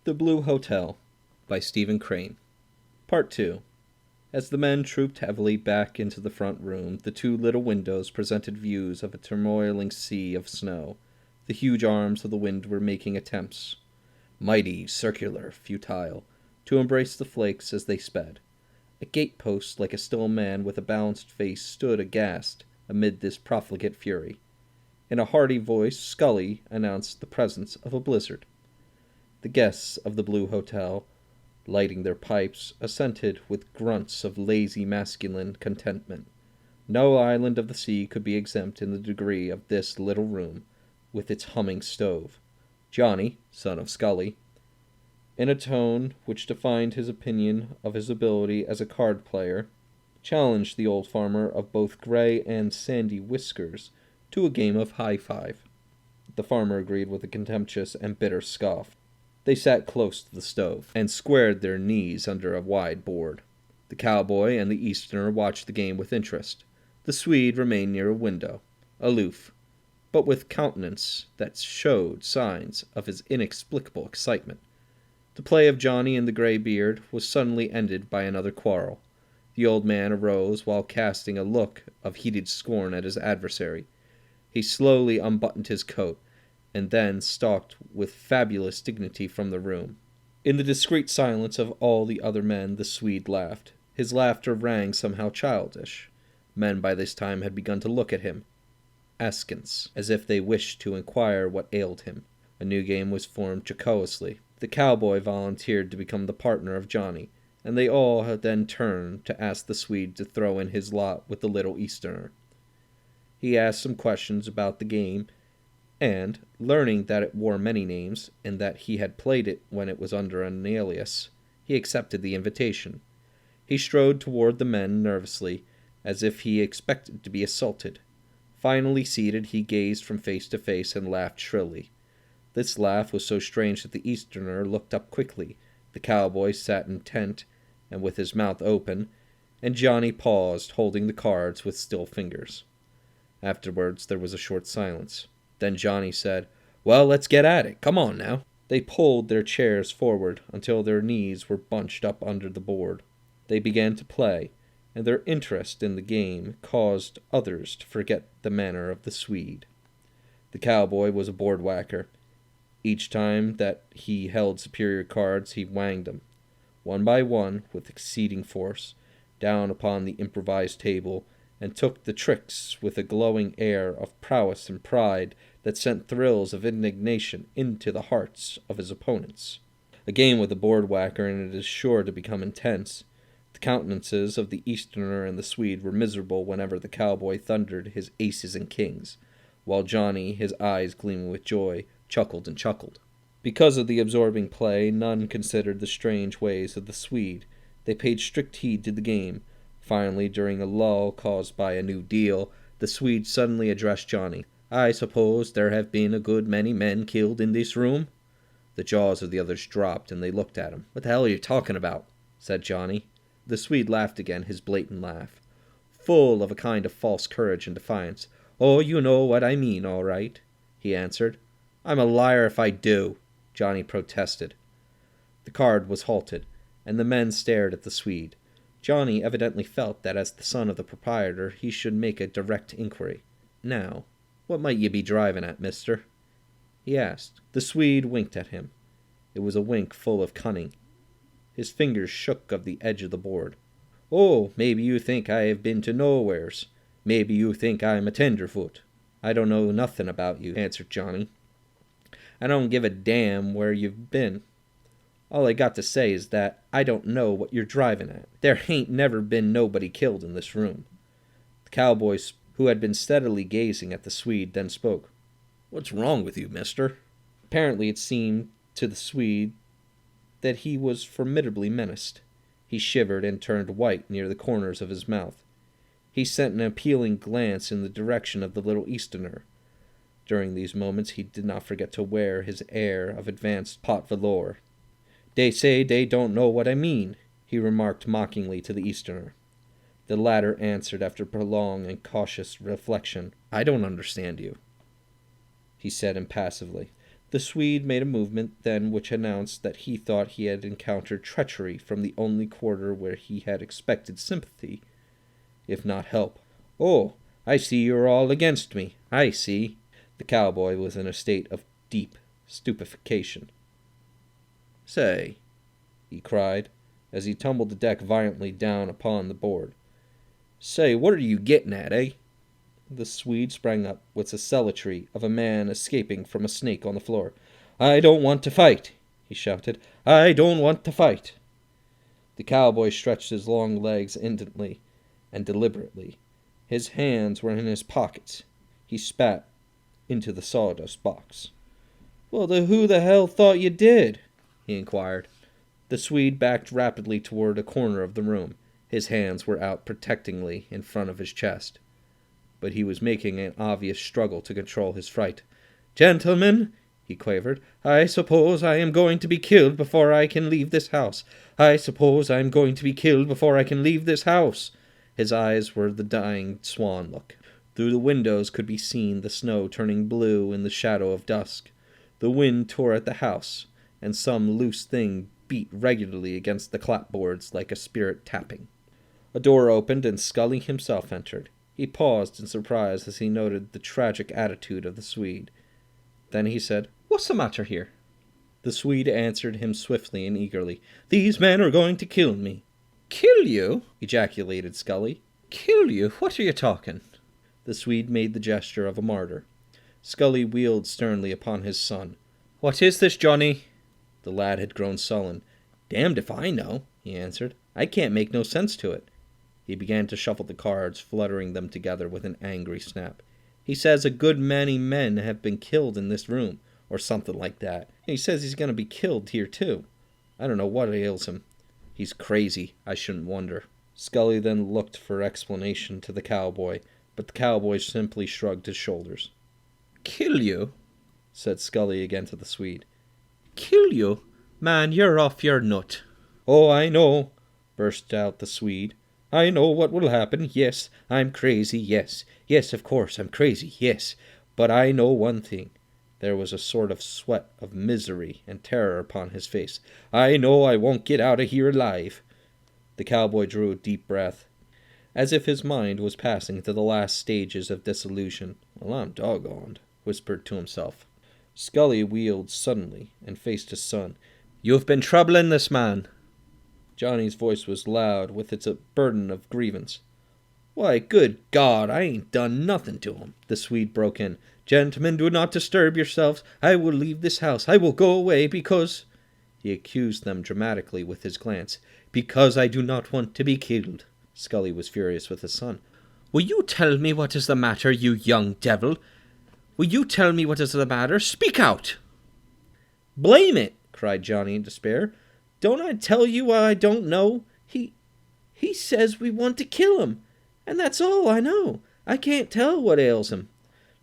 The Blue Hotel by Stephen Crane. Part 2. As the men trooped heavily back into the front room, the two little windows presented views of a turmoiling sea of snow. The huge arms of the wind were making attempts, mighty, circular, futile, to embrace the flakes as they sped. A gatepost like a still man with a balanced face stood aghast amid this profligate fury. In a hearty voice, Scully announced the presence of a blizzard. The guests of the Blue Hotel, lighting their pipes, assented with grunts of lazy masculine contentment. No island of the sea could be exempt in the degree of this little room, with its humming stove. Johnny, son of Scully, in a tone which defined his opinion of his ability as a card player, challenged the old farmer of both gray and sandy whiskers to a game of high-five. The farmer agreed with a contemptuous and bitter scoff. They sat close to the stove, and squared their knees under a wide board. The cowboy and the Easterner watched the game with interest. The Swede remained near a window, aloof, but with countenance that showed signs of his inexplicable excitement. The play of Johnny and the gray beard was suddenly ended by another quarrel. The old man arose while casting a look of heated scorn at his adversary. He slowly unbuttoned his coat, and then stalked with fabulous dignity from the room. In the discreet silence of all the other men, the Swede laughed. His laughter rang somehow childish. Men by this time had begun to look at him, askance, as if they wished to inquire what ailed him. A new game was formed jocosely. The cowboy volunteered to become the partner of Johnny, and they all had then turned to ask the Swede to throw in his lot with the little Easterner. He asked some questions about the game, and, learning that it wore many names, and that he had played it when it was under an alias, he accepted the invitation. He strode toward the men nervously, as if he expected to be assaulted. Finally seated, he gazed from face to face and laughed shrilly. This laugh was so strange that the Easterner looked up quickly. The cowboy sat intent and with his mouth open, and Johnny paused, holding the cards with still fingers. Afterwards there was a short silence. Then Johnny said, "Well, let's get at it. Come on now." They pulled their chairs forward until their knees were bunched up under the board. They began to play, and their interest in the game caused others to forget the manner of the Swede. The cowboy was a board whacker. Each time that he held superior cards, he whanged them, one by one, with exceeding force, down upon the improvised table, and took the tricks with a glowing air of prowess and pride that sent thrills of indignation into the hearts of his opponents. A game with a board whacker, and it is sure to become intense. The countenances of the Easterner and the Swede were miserable whenever the cowboy thundered his aces and kings, while Johnny, his eyes gleaming with joy, chuckled and chuckled. Because of the absorbing play, none considered the strange ways of the Swede. They paid strict heed to the game. Finally, during a lull caused by a new deal, the Swede suddenly addressed Johnny. "I suppose there have been a good many men killed in this room?" The jaws of the others dropped, and they looked at him. "What the hell are you talking about?" said Johnny. The Swede laughed again, his blatant laugh, full of a kind of false courage and defiance. "Oh, you know what I mean, all right," he answered. "I'm a liar if I do," Johnny protested. The card was halted, and the men stared at the Swede. Johnny evidently felt that as the son of the proprietor he should make a direct inquiry. "Now, what might ye be driving at, mister?" he asked. The Swede winked at him. It was a wink full of cunning. His fingers shook of the edge of the board. "Oh, maybe you think I have been to nowheres. Maybe you think I'm a tenderfoot." "I don't know nothing about you," answered Johnny. "I don't give a damn where you've been. All I got to say is that I don't know what you're driving at. There hain't never been nobody killed in this room." The cowboy, who had been steadily gazing at the Swede, then spoke. "What's wrong with you, mister?" Apparently it seemed to the Swede that he was formidably menaced. He shivered and turned white near the corners of his mouth. He sent an appealing glance in the direction of the little Easterner. During these moments he did not forget to wear his air of advanced pot velour. "They say they don't know what I mean," he remarked mockingly to the Easterner. The latter answered after prolonged and cautious reflection. "I don't understand you," he said impassively. The Swede made a movement then which announced that he thought he had encountered treachery from the only quarter where he had expected sympathy, if not help. "Oh, I see you're all against me. I see." The cowboy was in a state of deep stupefaction. "Say," he cried, as he tumbled the deck violently down upon the board. "Say, what are you getting at, eh?" The Swede sprang up with the celerity of a man escaping from a snake on the floor. "I don't want to fight," he shouted. "I don't want to fight." The cowboy stretched his long legs indolently and deliberately. His hands were in his pockets. He spat into the sawdust box. "Well, who the hell thought you did?" he inquired. The Swede backed rapidly toward a corner of the room. His hands were out protectingly in front of his chest, but he was making an obvious struggle to control his fright. "Gentlemen," he quavered, "I suppose I am going to be killed before I can leave this house. I suppose I am going to be killed before I can leave this house." His eyes were the dying swan look. Through the windows could be seen the snow turning blue in the shadow of dusk. The wind tore at the house, and some loose thing beat regularly against the clapboards like a spirit tapping. A door opened, and Scully himself entered. He paused in surprise as he noted the tragic attitude of the Swede. Then he said, "What's the matter here?" The Swede answered him swiftly and eagerly. "These men are going to kill me." "Kill you?" ejaculated Scully. "Kill you? What are you talking?" The Swede made the gesture of a martyr. Scully wheeled sternly upon his son. "What is this, Johnny?" The lad had grown sullen. "Damned if I know," he answered. "I can't make no sense to it." He began to shuffle the cards, fluttering them together with an angry snap. "He says a good many men have been killed in this room, or something like that. And he says he's going to be killed here, too. I don't know what ails him. He's crazy, I shouldn't wonder." Scully then looked for explanation to the cowboy, but the cowboy simply shrugged his shoulders. "Kill you?" said Scully again to the Swede. "Kill you? Man, you're off your nut." "Oh, I know," burst out the Swede. "I know what will happen. Yes, I'm crazy, yes. Yes, of course, I'm crazy, yes. But I know one thing." There was a sort of sweat of misery and terror upon his face. "I know I won't get out of here alive." The cowboy drew a deep breath, as if his mind was passing to the last stages of dissolution. "Well, I'm doggoned," whispered to himself. Scully wheeled suddenly and faced his son. "You've been troubling this man." Johnny's voice was loud with its burden of grievance. "Why, good God, I ain't done nothing to him," the Swede broke in. "Gentlemen, do not disturb yourselves. I will leave this house. I will go away because—" He accused them dramatically with his glance. "Because I do not want to be killed." Scully was furious with his son. "Will you tell me what is the matter, you young devil? Will you tell me what is the matter? Speak out!" "Blame it!" cried Johnny in despair. "Don't I tell you what I don't know? He says we want to kill him, and that's all I know. I can't tell what ails him."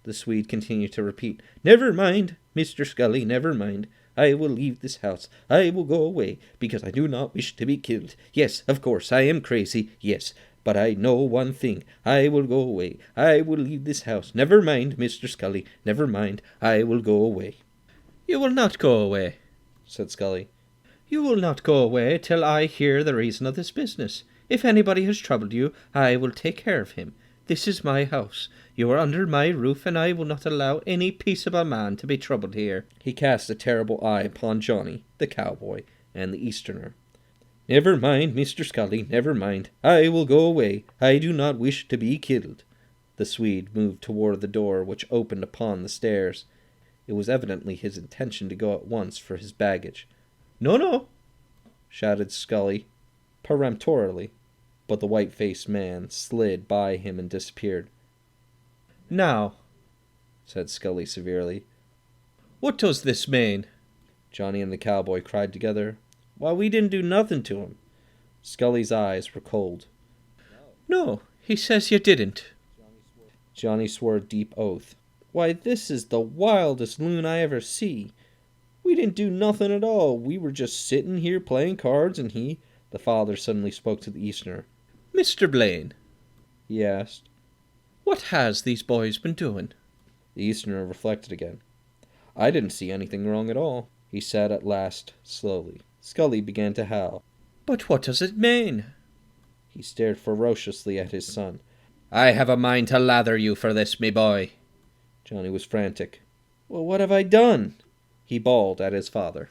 The Swede continued to repeat, "Never mind, Mr. Scully, never mind. I will leave this house. I will go away, because I do not wish to be killed. Yes, of course, I am crazy, yes. But I know one thing. I will go away. I will leave this house. Never mind, Mr. Scully, never mind. I will go away." "You will not go away," said Scully. "You will not go away till I hear the reason of this business. If anybody has troubled you, I will take care of him. This is my house. You are under my roof, and I will not allow any peaceable man to be troubled here." He cast a terrible eye upon Johnny, the cowboy, and the Easterner. "Never mind, Mr. Scully, never mind. I will go away. I do not wish to be killed." The Swede moved toward the door which opened upon the stairs. It was evidently his intention to go at once for his baggage. "No, no," shouted Scully peremptorily, but the white-faced man slid by him and disappeared. "Now," said Scully severely, "what does this mean?" Johnny and the cowboy cried together. "Why, we didn't do nothing to him." Scully's eyes were cold. "No, he says you didn't." Johnny swore a deep oath. "Why, this is the wildest loon I ever see. We didn't do nothing at all. We were just sitting here playing cards, and he—" The father suddenly spoke to the Easterner. "Mr. Blaine," he asked, "what has these boys been doing?" The Easterner reflected again. I didn't see anything wrong at all, he said at last, slowly. Scully began to howl. But what does it mean? He stared ferociously at his son. I have a mind to lather you for this, me boy. Johnny was frantic. Well, what have I done? He bawled at his father.